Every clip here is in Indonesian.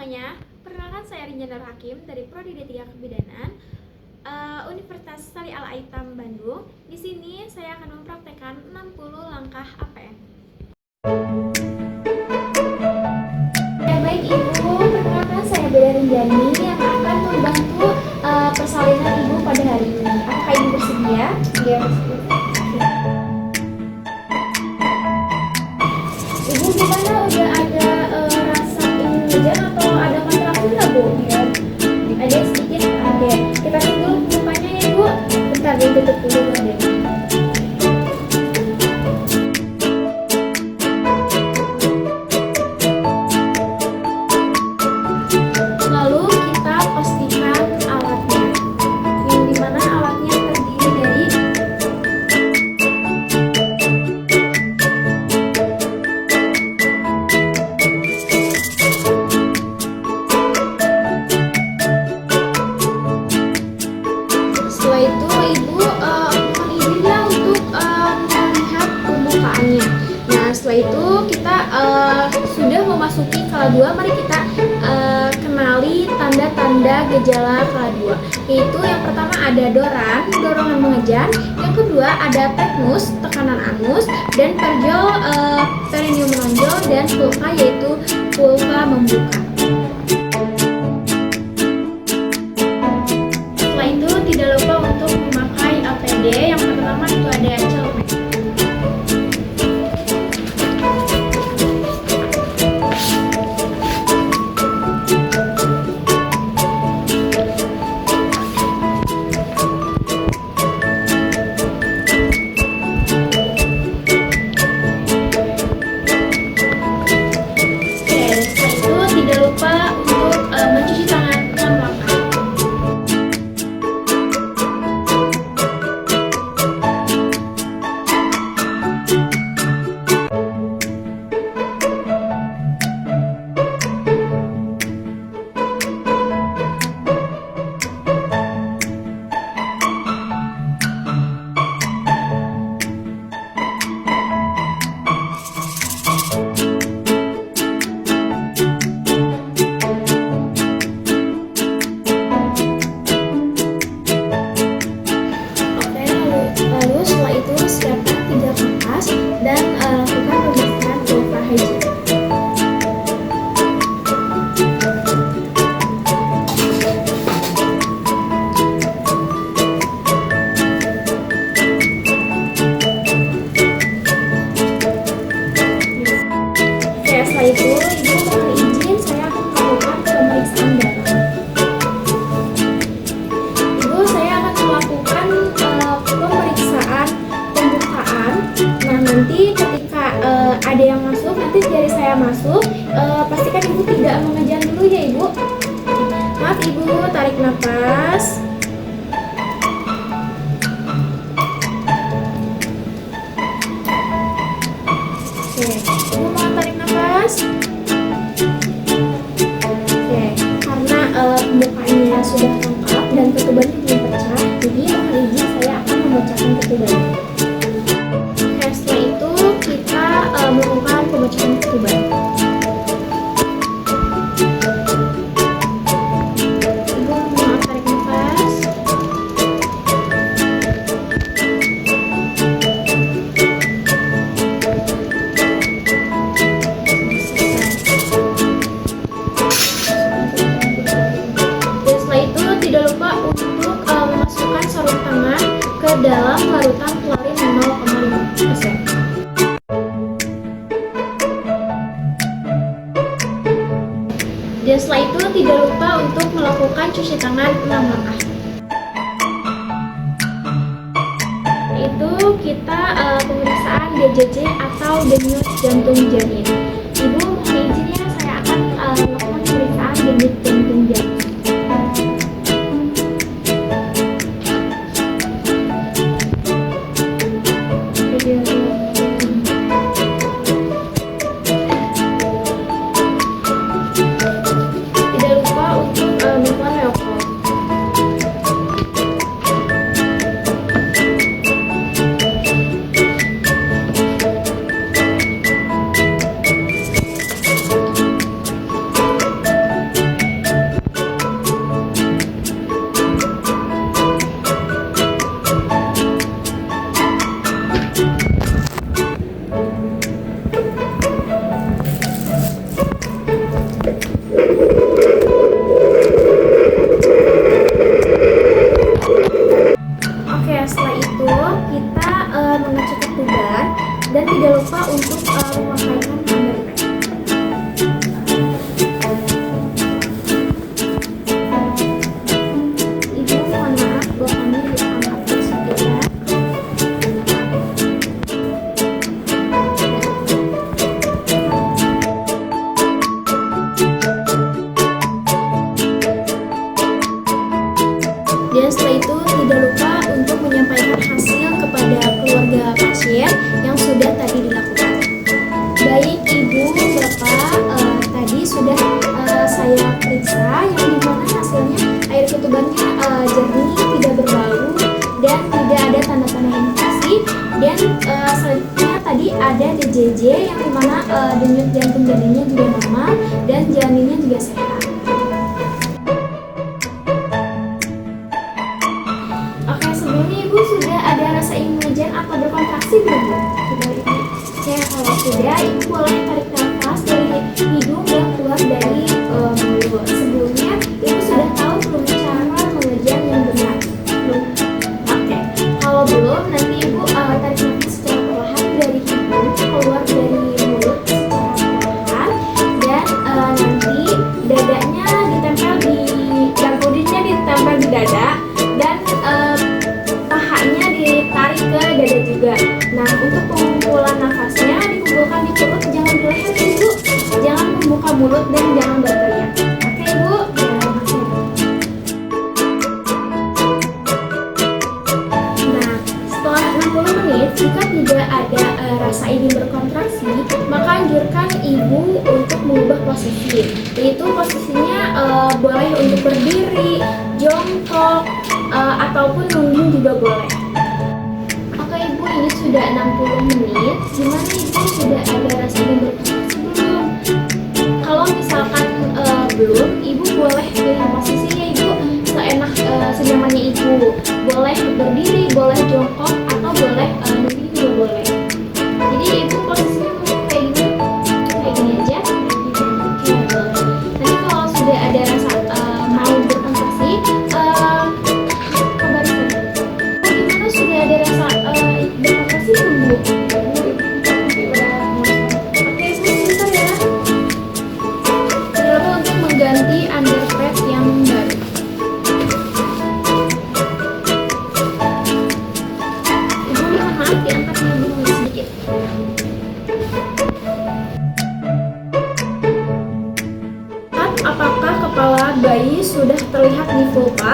semuanya, perkenalkan saya Rinjana Hakim dari Prodi D3 Kebidanan Universitas Sari Al-Aitam Bandung. Di sini saya akan mempraktekkan 60 langkah APM. Baik Ibu, perkenalkan saya Bella Rinjani yang akan membantu persalinan Ibu pada hari ini. Apakah Ibu bersedia? Iya, bersedia. Ibu gimana, udah ada rasa ingin ngejar atau ada kontraksi nggak Bu? Ya, ada sedikit. Oke, kita tunggu bukanya ya Bu. Bentar, ditutup dulu deh. Lalu kita pastikan alatnya, yang dimana alatnya terdiri dari setelah itu Ibu mohon izinlah untuk melihat pembukaannya. Nah setelah itu kita sudah memasuki kala 2. Mari kita kenali tanda-tanda gejala kala 2, yaitu yang pertama ada dorongan mengejar, yang kedua ada tekmus, tekanan anus, dan perjol, perineum menonjol, dan pulpa yaitu pulpa membuka. Setelah itu tidak lupa untuk memakai APD. Yang pertama itu ada celemek. Setelah itu tidak lupa untuk mencuci tangan dengan makan. Lalu setelah itu siapkan 3 kapas dan lakukan pembersihan pulpa hygiene. Oke, setelah itu Ibu mohon izin saya akan melakukan pemeriksaan darah. Ibu, saya akan melakukan pemeriksaan pembukaan. Nah nanti ketika ada yang masuk, nanti jari saya masuk, pastikan Ibu tidak mengejar dulu ya Ibu. Maaf Ibu, tarik nafas. Oke, Ibu mau tarik nafas. Oke, karena pembukaannya sudah lengkap dan ketubannya belum pecah, jadi mohon izin saya akan memecahkan ketubannya. Oke, setelah itu kita melakukan pemecahan ketuban. Ibu mau tarik nafas. Dan setelah itu tidak lupa untuk memasukkan sarung tangan ke dalam larutan klorin 0,5%. Dan setelah itu tidak lupa untuk melakukan cuci tangan 6 langkah. Itu kita pemeriksaan DJJ atau denyut jantung janin. Ibu mohon izinnya saya akan melakukan pemeriksaan denyut jantung janin. Tidak lupa untuk melakukan leopol. tidak lupa untuk menyampaikan hasil kepada keluarga pasien yang sudah tadi dilakukan. Baik Ibu, Bapak, tadi sudah saya periksa, yang dimana hasilnya air ketubannya jernih, tidak berbau, dan tidak ada tanda-tanda infeksi. Dan selanjutnya tadi ada DJJ, yang dimana denyut jantung janinnya juga normal dan janinnya juga sehat. Oke, sebelumnya Ibu sudah ada rasa ingin mengejar atau berkontraksi belum? Oke, kalau sudah, Ibu boleh tarik nafas dari hidung dan keluar dari mulut. Sebelumnya, Ibu sudah tahu belum cara mengejar yang benar? Belum? Oke, kalau belum, nanti Ibu tarik nafas secara perlahan dari hidung, keluar dari mulut secara perlahan, dan nanti dadanya ditempel dan pudingnya ditempel di dada, dan pahanya ditarik ke dada juga. Nah, untuk pengumpulan nafasnya dikumpulkan di perut, jangan di leher Ibu, jangan membuka mulut dan jangan berteriak. Oke Ibu? Nah, setelah 60 menit, jika tidak ada rasa ingin berkontraksi, maka anjurkan Ibu untuk mengubah posisi. Yaitu posisinya boleh untuk berdiri, jongkok, ataupun nungging juga boleh. Oke Ibu, ini sudah 60 menit. Gimana Ibu, sudah ada rasa ingin berkontraksi belum? Kalau misalkan belum, Ibu boleh pilih posisinya Ibu seenak senyamannya Ibu. Boleh berdiri, boleh jongkok, atau boleh nungging juga boleh. Jadi Ibu posisinya mau kayak gini? Kayak gini aja? Oke, boleh. Nanti kalau sudah ada rasa mau berkontraksi, kabarin saya. Gimana, sudah ada rasa berkontraksi belum Bu? Oke, sebentar ya. Jangan lupa untuk mengganti underpad yang baru. Ibu mohon maaf diangkatnya dulu sedikit. Apakah kepala bayi sudah terlihat di vulva?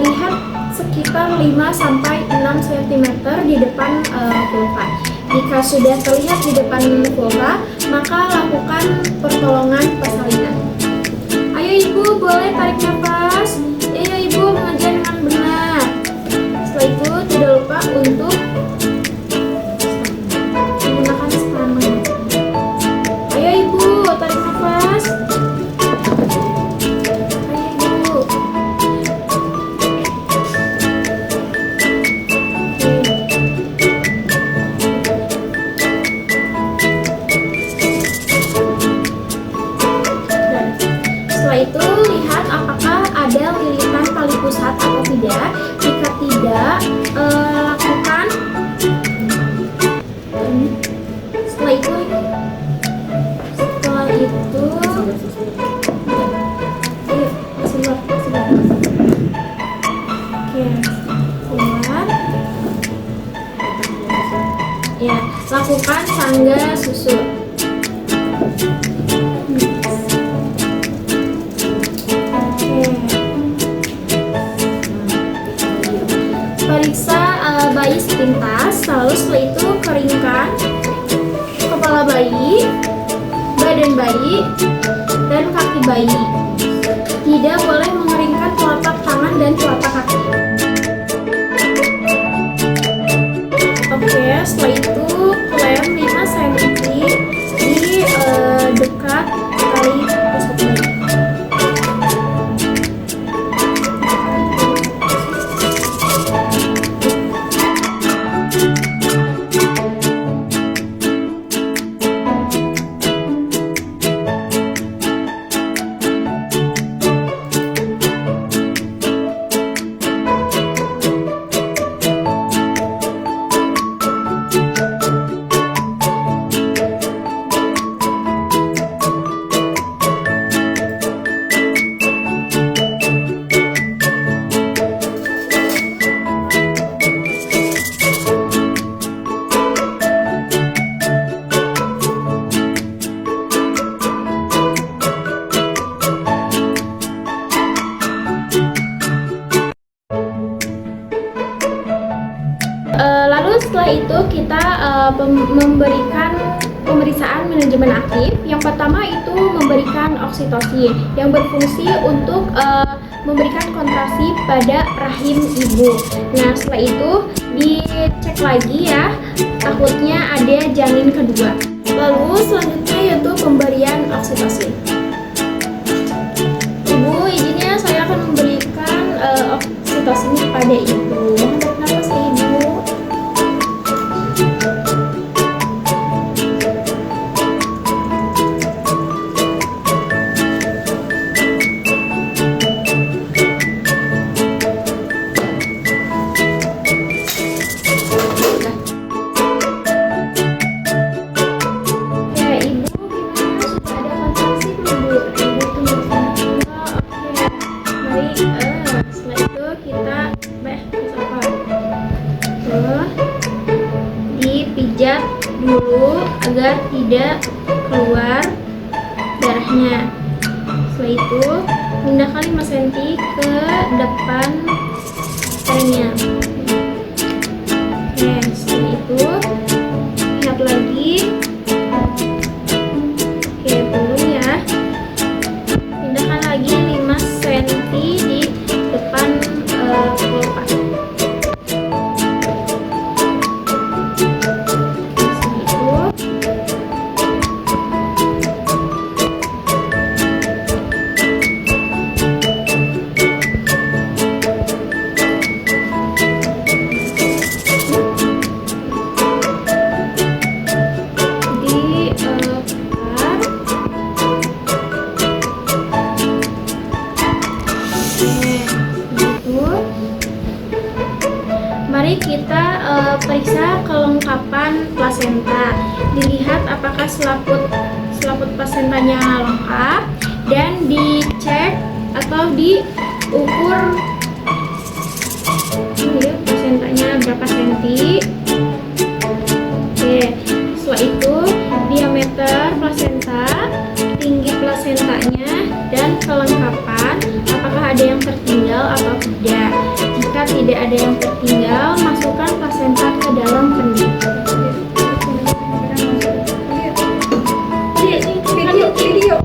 Lihat sekitar 5-6 cm di depan vulva. Jika sudah terlihat di depan vulva, maka lakukan pertolongan persalinan. Ayo Ibu, boleh tarik nafas. Ayo Ibu, mengejar dengan benar. Setelah itu tidak lupa untuk menggunakan sperma. Ayo Ibu, tarik nafas. Setelah itu, lihat apakah ada lilitan tali pusat atau tidak. Jika tidak, lakukan. Setelah itu, oke, keluar. Ya, lakukan sangga susu. Periksa bayi sepintas, lalu setelah itu keringkan kepala bayi, badan bayi, dan kaki bayi. Tidak boleh mengeringkan telapak tangan dan telapak kaki. Oke, setelah itu klem 5 cm di dekat tali pusat bayi. memberikan pemeriksaan manajemen aktif. Yang pertama itu memberikan oksitosin yang berfungsi untuk memberikan kontrasi pada rahim ibu. Nah, setelah itu dicek lagi ya, takutnya ada janin kedua. Lalu selanjutnya yaitu pemberian oksitosin. Ibu, izinnya saya akan memberikan oksitosin kepada ibu. Tarik nafas ya ibu. Dipijat dulu agar tidak keluar darahnya. Setelah itu pindahkan 5 cm ke depan perutnya. Oke, setelah itu lihat lagi. Oke, belum ya. Pindahkan lagi 5 cm di depan kelopak. Mari kita periksa kelengkapan plasenta. Dilihat apakah selaput plasentanya lengkap dan dicek atau diukur plasentanya berapa senti. Oke, setelah itu diameter plasenta, tinggi plasentanya, dan kelengkapan apakah ada yang tertinggal atau tidak. Jika tidak ada yang tertinggal, masukkan plasenta ke dalam kendi. Video.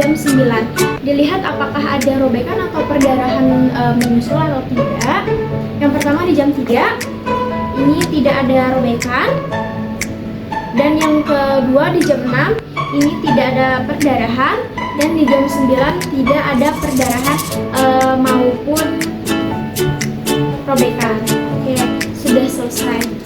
jam 9. Dilihat apakah ada robekan atau perdarahan menyusul atau tidak. Yang pertama di jam 3 ini tidak ada robekan. Dan yang kedua di jam 6 ini tidak ada perdarahan, dan di jam 9 tidak ada perdarahan maupun robekan. Oke, sudah selesai.